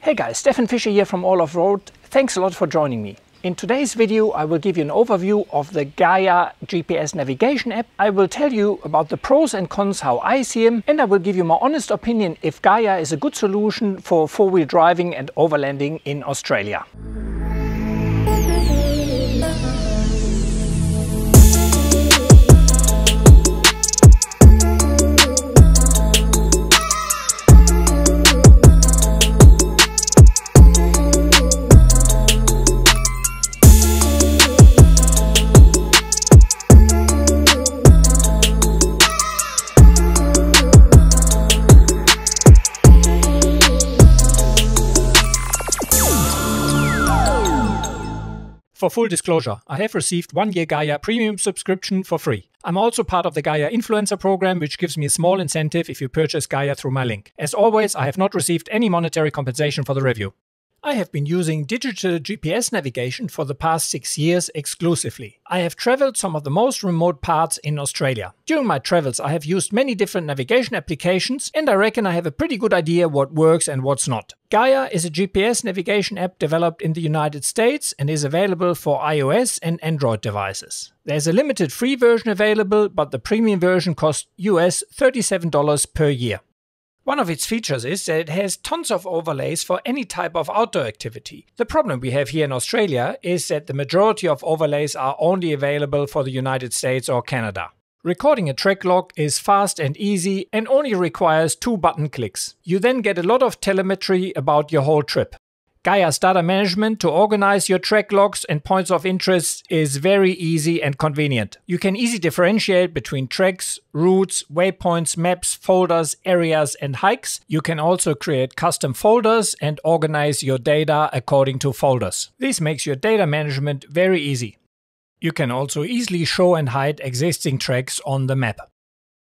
Hey guys, Stefan Fischer here from All Off Road. Thanks a lot for joining me. In today's video I will give you an overview of the Gaia GPS Navigation app. I will tell you about the pros and cons, how I see them, and I will give you my honest opinion if Gaia is a good solution for four-wheel driving and overlanding in Australia. For full disclosure, I have received 1 year Gaia premium subscription for free. I'm also part of the Gaia influencer program, which gives me a small incentive if you purchase Gaia through my link. As always, I have not received any monetary compensation for the review. I have been using digital GPS navigation for the past 6 years exclusively. I have traveled some of the most remote parts in Australia. During my travels I have used many different navigation applications and I reckon I have a pretty good idea what works and what's not. Gaia is a GPS navigation app developed in the United States and is available for iOS and Android devices. There's a limited free version available, but the premium version costs US $37 per year. One of its features is that it has tons of overlays for any type of outdoor activity. The problem we have here in Australia is that the majority of overlays are only available for the United States or Canada. Recording a trek log is fast and easy and only requires 2 button clicks. You then get a lot of telemetry about your whole trip. Gaia's data management to organize your trek logs and points of interest is very easy and convenient. You can easily differentiate between treks, routes, waypoints, maps, folders, areas and hikes. You can also create custom folders and organize your data according to folders. This makes your data management very easy. You can also easily show and hide existing treks on the map.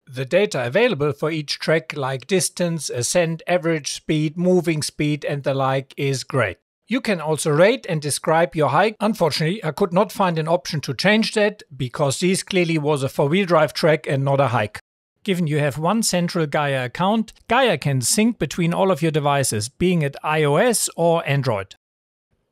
The data available for each trek, like distance, ascent, average speed, moving speed and the like, is great. You can also rate and describe your hike. Unfortunately, I could not find an option to change that because this clearly was a four-wheel drive trek and not a hike. Given you have one central Gaia account, Gaia can sync between all of your devices, being it iOS or Android.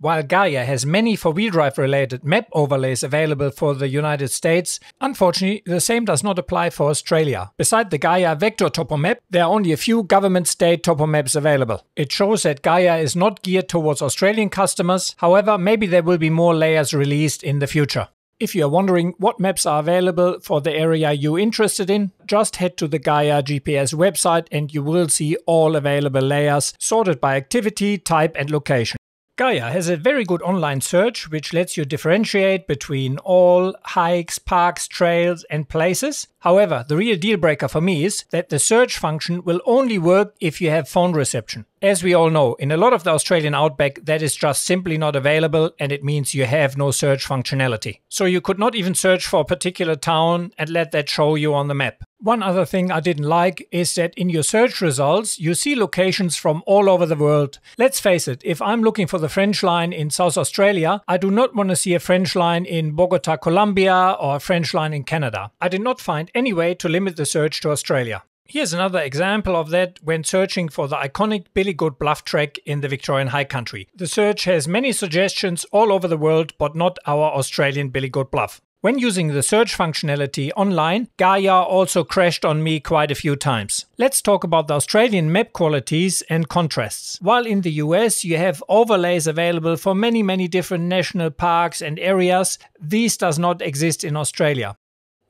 While Gaia has many four-wheel drive related map overlays available for the United States, unfortunately the same does not apply for Australia. Beside the Gaia Vector Topo Map, there are only a few government state topo maps available. It shows that Gaia is not geared towards Australian customers, however maybe there will be more layers released in the future. If you are wondering what maps are available for the area you're interested in, just head to the Gaia GPS website and you will see all available layers sorted by activity, type and location. Gaia has a very good online search which lets you differentiate between all hikes, parks, trails and places. However, the real deal breaker for me is that the search function will only work if you have phone reception. As we all know, in a lot of the Australian outback that is just simply not available and it means you have no search functionality. So you could not even search for a particular town and let that show you on the map. One other thing I didn't like is that in your search results you see locations from all over the world. Let's face it, if I'm looking for the French line in South Australia, I do not want to see a French line in Bogota, Colombia or a French line in Canada. I did not find any way to limit the search to Australia. Here's another example of that when searching for the iconic Billy Goat Bluff trek in the Victorian High Country. The search has many suggestions all over the world, but not our Australian Billy Goat Bluff. When using the search functionality online, Gaia also crashed on me quite a few times. Let's talk about the Australian map qualities and contrasts. While in the US you have overlays available for many different national parks and areas, these does not exist in Australia.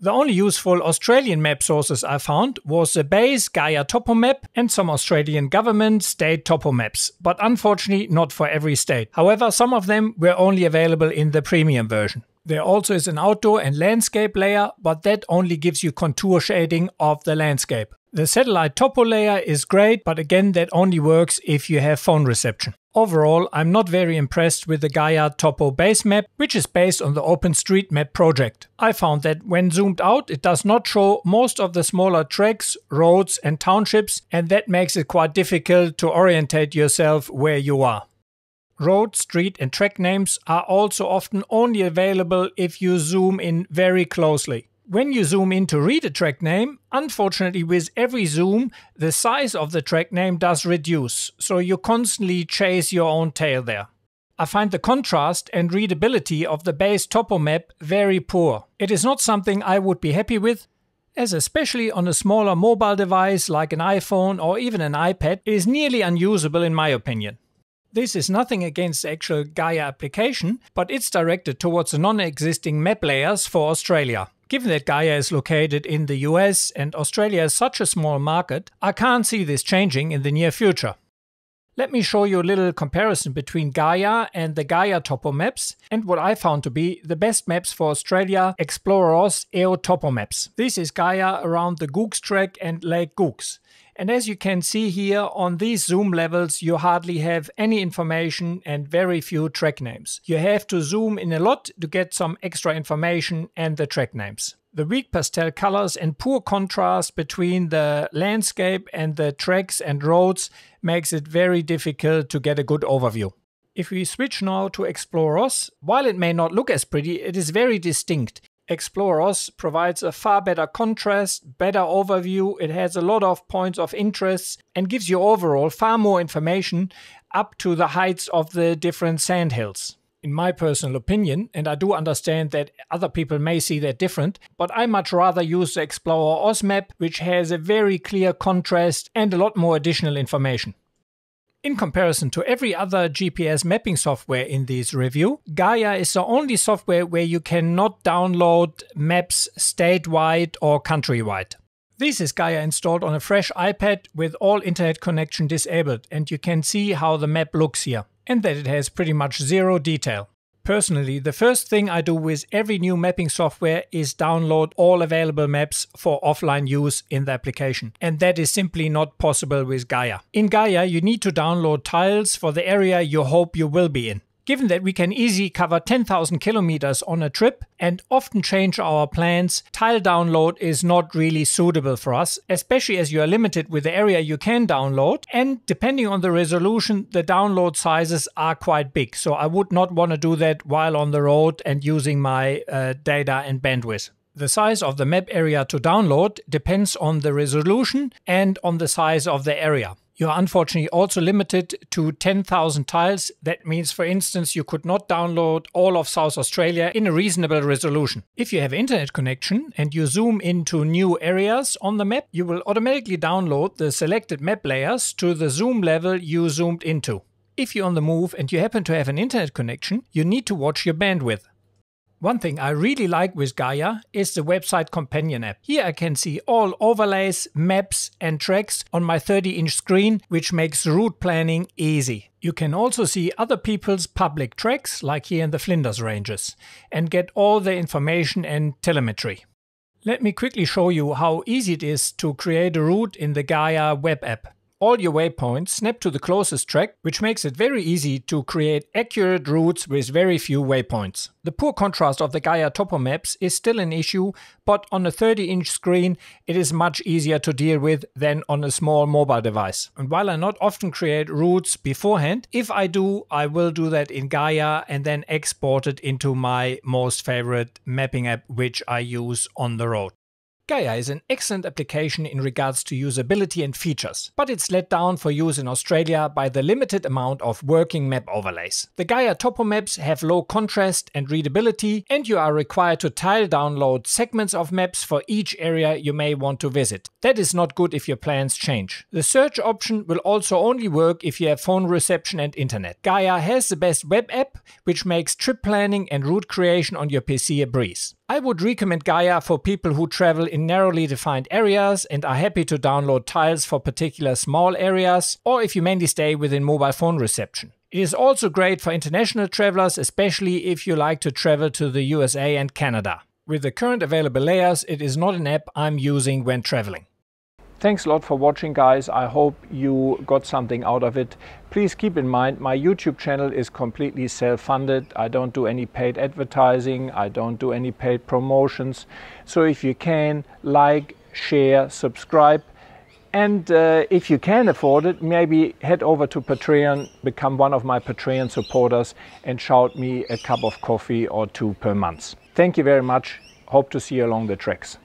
The only useful Australian map sources I found was the base Gaia Topo Map and some Australian government state topo maps, but unfortunately not for every state. However, some of them were only available in the premium version. There also is an outdoor and landscape layer, but that only gives you contour shading of the landscape. The satellite topo layer is great, but again that only works if you have phone reception. Overall, I'm not very impressed with the Gaia Topo base map, which is based on the OpenStreetMap project. I found that when zoomed out, it does not show most of the smaller treks, roads and townships, and that makes it quite difficult to orientate yourself where you are. Road, street and track names are also often only available if you zoom in very closely. When you zoom in to read a track name, unfortunately with every zoom, the size of the track name does reduce, so you constantly chase your own tail there. I find the contrast and readability of the base topo map very poor. It is not something I would be happy with, as especially on a smaller mobile device like an iPhone or even an iPad, it is nearly unusable in my opinion. This is nothing against the actual Gaia application, but it's directed towards the non-existing map layers for Australia. Given that Gaia is located in the US and Australia is such a small market, I can't see this changing in the near future. Let me show you a little comparison between Gaia and the Gaia topo maps and what I found to be the best maps for Australia, Explorer-OZ EO topo maps. This is Gaia around the Gooks Track and Lake Gooks. And as you can see here, on these zoom levels you hardly have any information and very few track names. You have to zoom in a lot to get some extra information and the track names. The weak pastel colors and poor contrast between the landscape and the tracks and roads makes it very difficult to get a good overview. If we switch now to Explorer-OZ, while it may not look as pretty, it is very distinct. Explorer-OZ provides a far better contrast, better overview, it has a lot of points of interest and gives you overall far more information up to the heights of the different sandhills. In my personal opinion, and I do understand that other people may see that different, but I much rather use the Explorer-OZ map, which has a very clear contrast and a lot more additional information. In comparison to every other GPS mapping software in this review, Gaia is the only software where you cannot download maps statewide or countrywide. This is Gaia installed on a fresh iPad with all internet connection disabled, and you can see how the map looks here, and that it has pretty much zero detail. Personally, the first thing I do with every new mapping software is download all available maps for offline use in the application. And that is simply not possible with Gaia. In Gaia, you need to download tiles for the area you hope you will be in. Given that we can easily cover 10,000 kilometers on a trip and often change our plans, tile download is not really suitable for us, especially as you are limited with the area you can download, and depending on the resolution, the download sizes are quite big, so I would not want to do that while on the road and using my data and bandwidth. The size of the map area to download depends on the resolution and on the size of the area. You are unfortunately also limited to 10,000 tiles. That means, for instance, you could not download all of South Australia in a reasonable resolution. If you have internet connection and you zoom into new areas on the map, you will automatically download the selected map layers to the zoom level you zoomed into. If you're on the move and you happen to have an internet connection, you need to watch your bandwidth. One thing I really like with Gaia is the website companion app. Here I can see all overlays, maps and tracks on my 30-inch screen, which makes route planning easy. You can also see other people's public tracks, like here in the Flinders Ranges, and get all the information and telemetry. Let me quickly show you how easy it is to create a route in the Gaia web app. All your waypoints snap to the closest track, which makes it very easy to create accurate routes with very few waypoints. The poor contrast of the Gaia topo maps is still an issue, but on a 30-inch screen it is much easier to deal with than on a small mobile device. And while I not often create routes beforehand, if I do, I will do that in Gaia and then export it into my most favorite mapping app, which I use on the road. Gaia is an excellent application in regards to usability and features, but it's let down for use in Australia by the limited amount of working map overlays. The Gaia topo maps have low contrast and readability, and you are required to tile download segments of maps for each area you may want to visit. That is not good if your plans change. The search option will also only work if you have phone reception and internet. Gaia has the best web app, which makes trip planning and route creation on your PC a breeze. I would recommend Gaia for people who travel in narrowly defined areas and are happy to download tiles for particular small areas, or if you mainly stay within mobile phone reception. It is also great for international travelers, especially if you like to travel to the USA and Canada. With the current available layers, it is not an app I'm using when traveling. Thanks a lot for watching, guys. I hope you got something out of it. Please keep in mind, my YouTube channel is completely self-funded. I don't do any paid advertising. I don't do any paid promotions. So if you can, like, share, subscribe. And if you can afford it, maybe head over to Patreon, become one of my Patreon supporters and shout me a cup of coffee or two per month. Thank you very much. hope to see you along the tracks.